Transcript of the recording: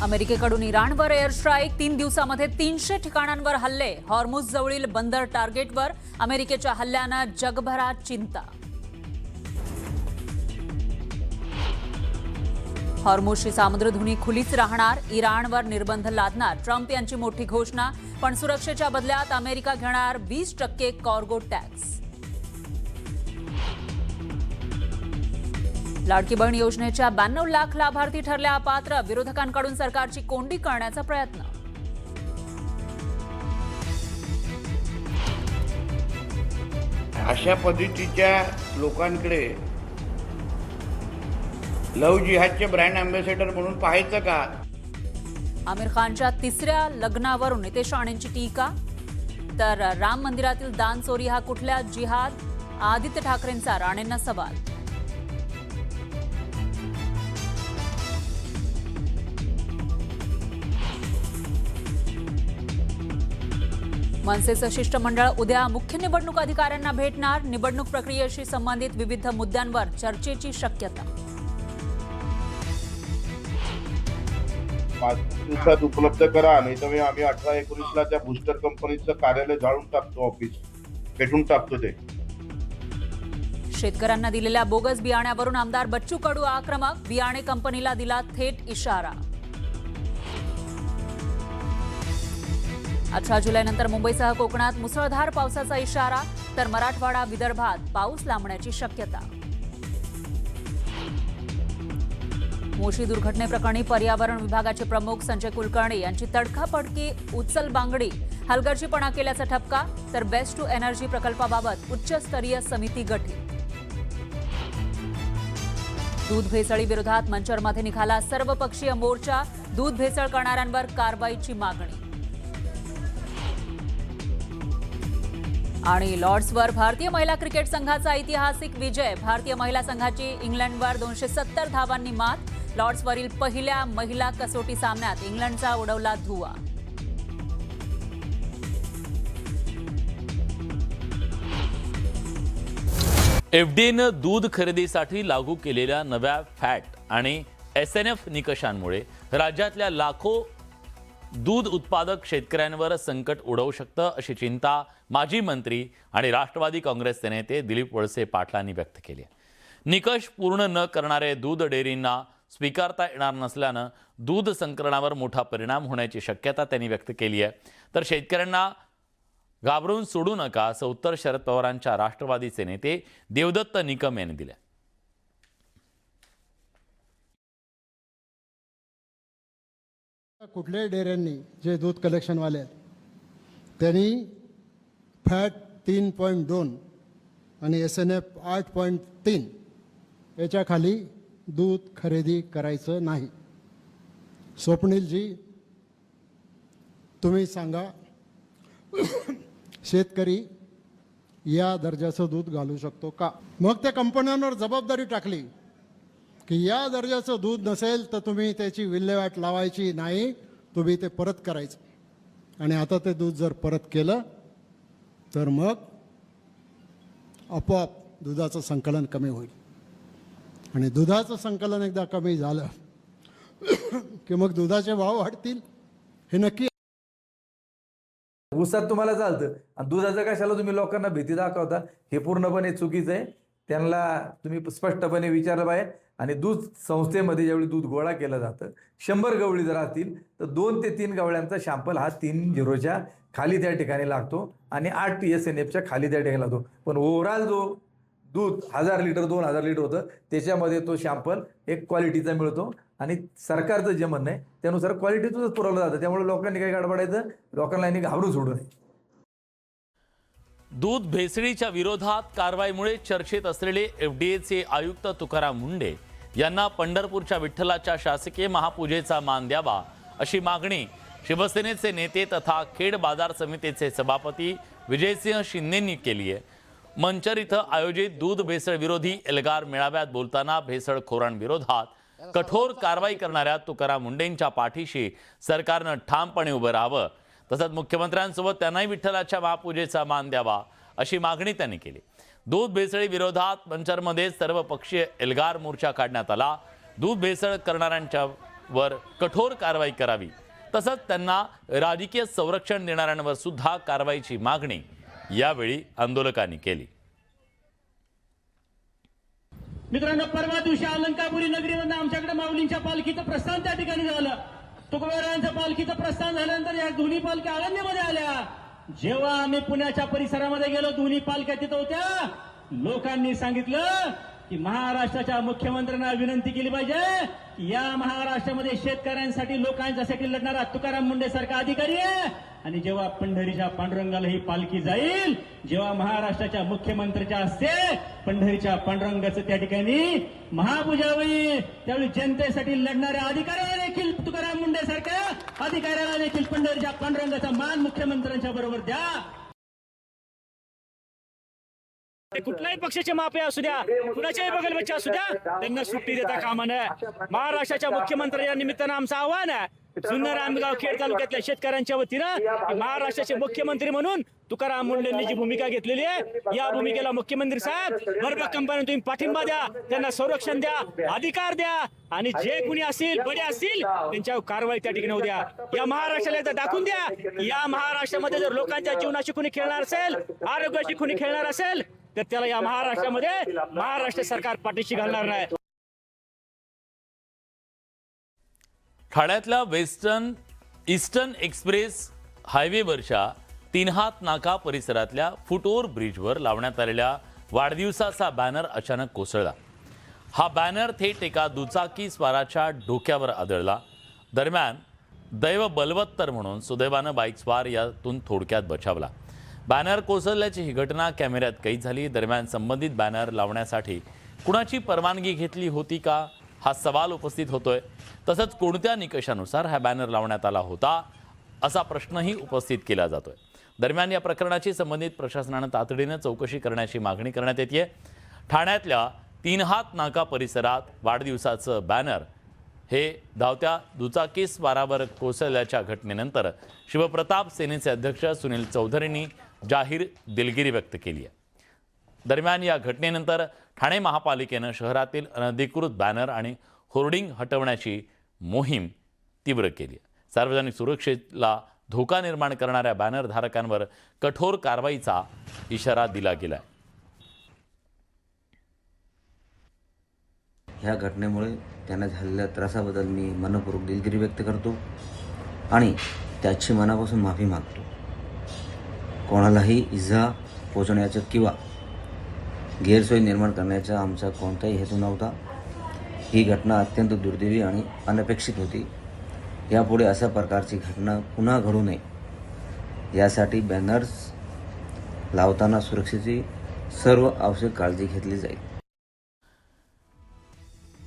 अमेरिकेकडून इराणवर air strike, 3 दिवसांमध्ये 300 ठिकाणांवर हल्ले. हॉर्मुझ जवळील बंदर टार्गेटवर अमेरिकेच्या हल्ल्यानं जगभरात चिंता. हॉर्मुझची सामुद्रधुनी खुलीच राहणार, इराणवर निर्बंध लादणार. ट्रम्प यांची मोठी घोषणा, पण सुरक्षेच्या बदल्यात अमेरिका घेणार 20% कार्गो टॅक्स. लाडकी बहीण योजनेच्या 92 लाख लाभार्थी ठरल्या अपात्र. विरोधकांकडून सरकारची कोंडी करण्याचा प्रयत्न. अशा पद्धतीच्या लोकांकडे लव्ह जिहादचे ब्रँड अँबॅसेडर म्हणून पाहायचं का? आमिर खानच्या 3ऱ्या लग्नावरून नितेश राणेंची टीका. तर राम मंदिरातील दान चोरी हा कुठल्या जिहाद? आदित्य ठाकरेंचा राणेंना सवाल. मनसेचं शिष्टमंडळ उद्या मुख्य निवडणूक अधिकाऱ्यांना भेटणार. निवडणूक प्रक्रियेशी संबंधित विविध मुद्द्यांवर चर्चेची शक्यता. 5 दिवसात उपलब्ध करा, नाही तर आम्ही 18-19 त्या बूस्टर कंपनीचं कार्यालय जाळून टाकतो, ऑफिस पेटून टाकतो. ते शेतकऱ्यांना दिलेल्या बोगस बियाण्यावरून आमदार बच्चू कडू आक्रमक. बियाणे कंपनीला दिला थेट इशारा. 18 जुलैनंतर मुंबईसह कोकणात मुसळधार पावसाचा इशारा. तर मराठवाडा, विदर्भात पाऊस लांबण्याची शक्यता. मोशी दुर्घटनेप्रकरणी पर्यावरण विभागाचे प्रमुख संजय कुलकर्णी यांची तडकाफडकी उचलबांगडी. हलगर्जीपणा केल्याचा ठपका. तर बेस्ट टू एनर्जी प्रकल्पाबाबत उच्चस्तरीय समिती गठीत. दूध भेसळी विरोधात मंचरमध्ये निघाला सर्वपक्षीय मोर्चा. दूध भेसळ करणाऱ्यांवर कारवाईची मागणी. आणि लॉर्ड्सवर भारतीय महिला क्रिकेट संघाचा ऐतिहासिक विजय. भारतीय महिला संघाची इंग्लंडवर 270 धावांनी मात. लॉर्ड्सवरील पहिल्या महिला कसोटी सामन्यात इंग्लंडचा उडवला धुव्वा. एफडीएनं दूध खरेदीसाठी लागू केलेल्या नव्या फॅट आणि एसएनएफ निकषांमुळे राज्यातल्या लाखो दूध उत्पादक शेतकऱ्यांवर संकट ओढवू शकतं, अशी चिंता माजी मंत्री आणि राष्ट्रवादी काँग्रेसचे नेते दिलीप वळसे पाटलांनी व्यक्त केली आहे. निकष पूर्ण न करणारे दूध डेअरींना स्वीकारता येणार नसल्यानं दूध संकलनावर मोठा परिणाम होण्याची शक्यता त्यांनी व्यक्त केली आहे. तर शेतकऱ्यांना घाबरून सोडू नका, असं उत्तर शरद पवारांच्या राष्ट्रवादीचे नेते देवदत्त निकम यांनी दिले. कुठल्याही डेअऱ्यांनी जे दूध कलेक्शनवाले आहेत त्यांनी फॅट 3.2 आणि SNF 8.3 याच्या खाली दूध खरेदी करायचं नाही. स्वप्नीलजी, तुम्ही सांगा, शेतकरी या दर्जाचं दूध घालू शकतो का? मग त्या कंपन्यांवर जबाबदारी टाकली की या दर्जाचं दूध नसेल तर तुम्ही त्याची विल्हेवाट लावायची नाही, तुम्ही ते परत करायचं. आणि आता ते दूध जर परत केलं तर मग आपोआप दुधाचं संकलन कमी होईल. आणि दुधाचं संकलन एकदा कमी झालं की मग दुधाचे भाव वाढतील, हे नक्की. ऊसात तुम्हाला चालतं आणि दुधाचं कशाला तुम्ही लोकांना भीती दाखवता? हे पूर्णपणे चुकीचं आहे. त्यांना तुम्ही स्पष्टपणे विचारलं पाहिजे. आणि दूध संस्थेमध्ये ज्यावेळी दूध गोळा केलं जातं, 100 गवळी जर असतील तर 2 ते 3 गवळ्यांचा शॅम्पल हा 3-0च्या खाली त्या ठिकाणी लागतो आणि 8 SNFच्या खाली त्या ठिकाणी लागतो. पण ओव्हरऑल जो दूध 1000 लिटर 2000 लिटर होतं त्याच्यामध्ये तो शॅम्पल एक क्वालिटीचा मिळतो. आणि सरकारचं जे म्हणणं आहे त्यानुसार क्वालिटीचंच पुरवलं जातं. त्यामुळे लोकांनी काही गडबडायचं, लोकांना घाबरून सोडू नये. दूध भेसळीच्या विरोधात कारवाईमुळे चर्चेत असलेले एफडीएचे आयुक्त तुकाराम मुंढे यांना पंढरपूरच्या विठ्ठलाच्या शासकीय महापूजेचा मान द्यावा, अशी मागणी शिवसेनेचे नेते तथा खेड बाजार समितीचे सभापती विजयसिंह शिंदेंनी केली आहे. मंचर इथं आयोजित दूध भेसळ विरोधी एल्गार मेळाव्यात बोलताना भेसळखोरांविरोधात कठोर कारवाई करणाऱ्या तुकाराम मुंढेंच्या पाठीशी सरकारनं ठामपणे उभं राहावं, तसंच मुख्यमंत्र्यांसोबत त्यांनाही विठ्ठलाच्या महापूजेचा मान द्यावा, अशी मागणी त्यांनी केली. दूध भेसळी विरोधात मंचरमध्ये सर्वपक्षीय एल्गार मोर्चा काढण्यात आला. दूध भेसळ करणाऱ्यांच्या वर कठोर कारवाई करावी, तसंच त्यांना राजकीय संरक्षण देणाऱ्यांवर सुद्धा कारवाईची मागणी यावेळी आंदोलकांनी केली. मित्रांनो, परवा दिवशी अलंकापुरी नगरीमधून आमच्याकडे माऊलींच्या पालखीचं प्रस्थान त्या ठिकाणी झालं. तुकोबारायांच्या पालखीचं प्रस्थान झाल्यानंतर या दोन्ही पालख्या आळंदीमध्ये आल्या. जेव्हा आम्ही पुण्याच्या परिसरामध्ये गेलो, दोन्ही पालख्या तिथं होत्या. लोकांनी सांगितलं की महाराष्ट्राच्या मुख्यमंत्र्यांना विनंती केली पाहिजे की या महाराष्ट्रामध्ये शेतकऱ्यांसाठी लोकांच्यासाठी लढणारा तुकाराम मुंडे सारखा अधिकारी आहे. आणि जेव्हा पंढरीच्या पांडुरंगाला ही पालखी जाईल, जेव्हा महाराष्ट्राच्या मुख्यमंत्र्याच्या हस्ते पंढरीच्या पांडुरंगाचं त्या ठिकाणी महापूजा होईल, त्यावेळी जनतेसाठी लढणाऱ्या अधिकाऱ्याला देखील तुकाराम मुंडे सारख्या अधिकाऱ्याला देखील पंढरीच्या पांडुरंगाचा मान मुख्यमंत्र्यांच्या बरोबर द्या. ते कुठल्याही पक्षाचे मापे असू द्या, कुणाच्याही बगलबच्चे असू द्या, त्यांना सुट्टी देता कामा नये. महाराष्ट्राच्या मुख्यमंत्र्यांच्या निमित्तानं आमचं आव्हान आहे जुन्नर आंबेगाव खेड तालुक्यातल्या शेतकऱ्यांच्या वतीनं की महाराष्ट्राचे मुख्यमंत्री म्हणून तुकाराम मुंडेंनी जी भूमिका घेतलेली आहे, या भूमिकेला मुख्यमंत्री साहेब कंपनी तुम्ही पाठिंबा द्या, त्यांना संरक्षण द्या, अधिकार द्या आणि जे कुणी असतील बडे असतील त्यांच्यावर कारवाई त्या ठिकाणी द्या. या महाराष्ट्राला एकदा दाखवून द्या की या महाराष्ट्रामध्ये जर लोकांच्या जीवनाशी कुणी खेळणार असेल, आरोग्याशी कुणी खेळणार असेल, तर त्याला या महाराष्ट्रामध्ये महाराष्ट्र सरकार पाठीशी घालणार नाही. ठाण्यातल्या ईस्टर्न एक्सप्रेस हायवेवरच्या तीनहात नाका परिसरातल्या फुटओव्हर ब्रिजवर लावण्यात आलेल्या वाढदिवसाचा बॅनर अचानक कोसळला. हा बॅनर थेट एका दुचाकी स्वाराच्या डोक्यावर आदळला. दरम्यान दैव बलवत्तर म्हणून सुदैवानं बाईक स्वार यातून थोडक्यात बचावला. बॅनर कोसळल्याची ही घटना कॅमेऱ्यात कैद झाली. दरम्यान संबंधित बॅनर लावण्यासाठी कुणाची परवानगी घेतली होती का, हा सवाल उपस्थित होतोय. तसंच कोणत्या निकषानुसार हा बॅनर लावण्यात आला होता, असा प्रश्नही उपस्थित केला जातोय. दरम्यान या प्रकरणाची संबंधित प्रशासनानं तातडीनं चौकशी करण्याची मागणी करण्यात येते. ठाण्यातल्या तीनहात नाका परिसरात वाढदिवसाचं बॅनर हे धावत्या दुचाकी स्वारावर कोसळल्याच्या घटनेनंतर शिवप्रताप सेनेचे अध्यक्ष सुनील चौधरींनी जाहीर दिलगिरी व्यक्त केली आहे. दरम्यान या घटनेनंतर ठाणे महापालिकेनं शहरातील अनधिकृत बॅनर आणि होर्डिंग हटवण्याची मोहीम तीव्र केली आहे. सार्वजनिक सुरक्षेला धोका निर्माण करणाऱ्या बॅनर धारकांवर कठोर कारवाईचा इशारा दिला गेला आहे. ह्या घटनेमुळे त्यांना झालेल्या त्रासाबद्दल मी मनपूर्वक दिलगिरी व्यक्त करतो आणि त्याची मनापासून माफी मागतो. कोणालाही इजा पोचवण्याचं किंवा गैरसोय निर्माण करण्याचा आमचा कोणताही हेतू नव्हता. ही घटना अत्यंत दुर्दैवी आणि अनपेक्षित होती. यापुढे अशा प्रकारची घटना पुन्हा घडू नये यासाठी बॅनर्स लावताना सुरक्षेची सर्व आवश्यक काळजी घेतली जाईल.